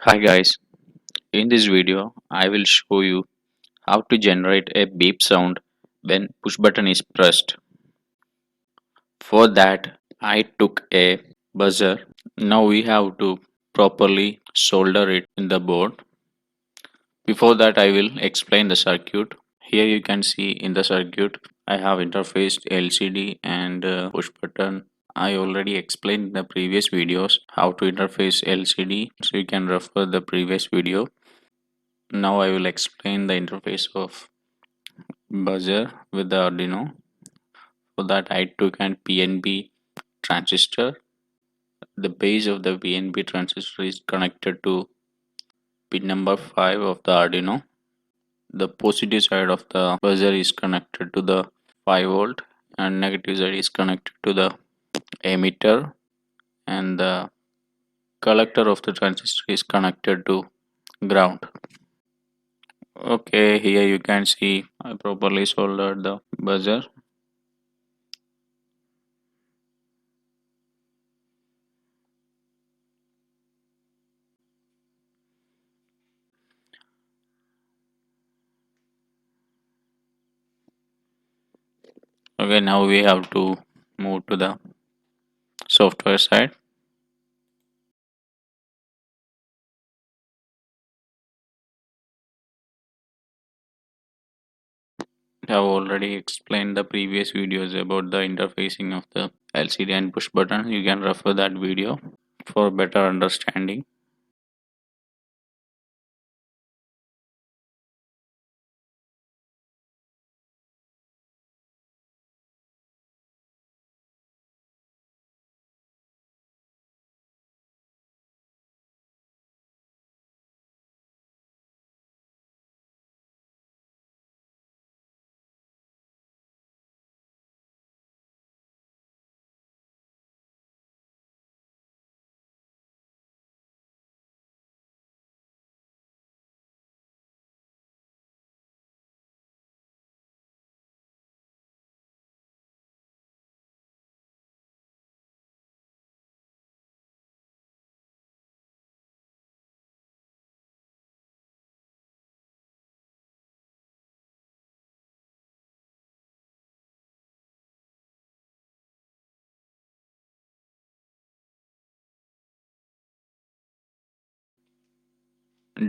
Hi guys, in this video I will show you how to generate a beep sound when push button is pressed. For that I took a buzzer. Now we have to properly solder it in the board. Before that I will explain the circuit. Here you can see in the circuit I have interfaced LCD and push button. I already explained in the previous videos how to interface LCD, so you can refer the previous video. Now I will explain the interface of buzzer with the Arduino. For that I took an PNP transistor. The base of the PNP transistor is connected to pin number 5 of the Arduino. The positive side of the buzzer is connected to the 5 volt and negative side is connected to the emitter, and the collector of the transistor is connected to ground. Okay, here you can see I properly soldered the buzzer. Okay, now we have to move to the software side. I have already explained the previous videos about the interfacing of the LCD and push button. You can refer that video for better understanding.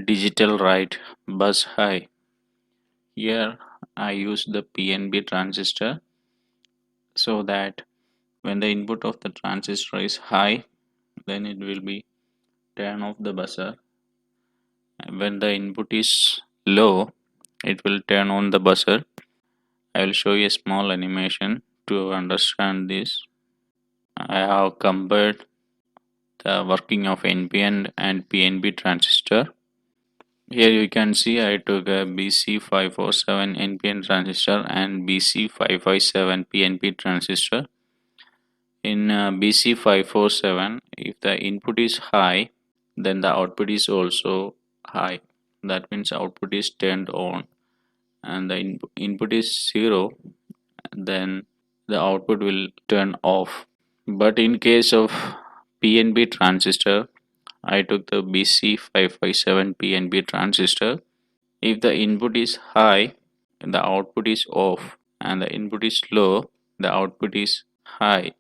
Digital write bus high. Here I use the PNB transistor so that when the input of the transistor is high, then it will be turn off the buzzer. And when the input is low, it will turn on the buzzer. I will show you a small animation to understand this. I have compared the working of NPN and PNP transistor. Here you can see I took a BC547 NPN transistor and BC557 PNP transistor. In BC547, if the input is high, then the output is also high. That means output is turned on, and the input is 0, then the output will turn off. But in case of PNP transistor, I took the BC557 PNP transistor. If the input is high, the output is off, and the input is low, the output is high.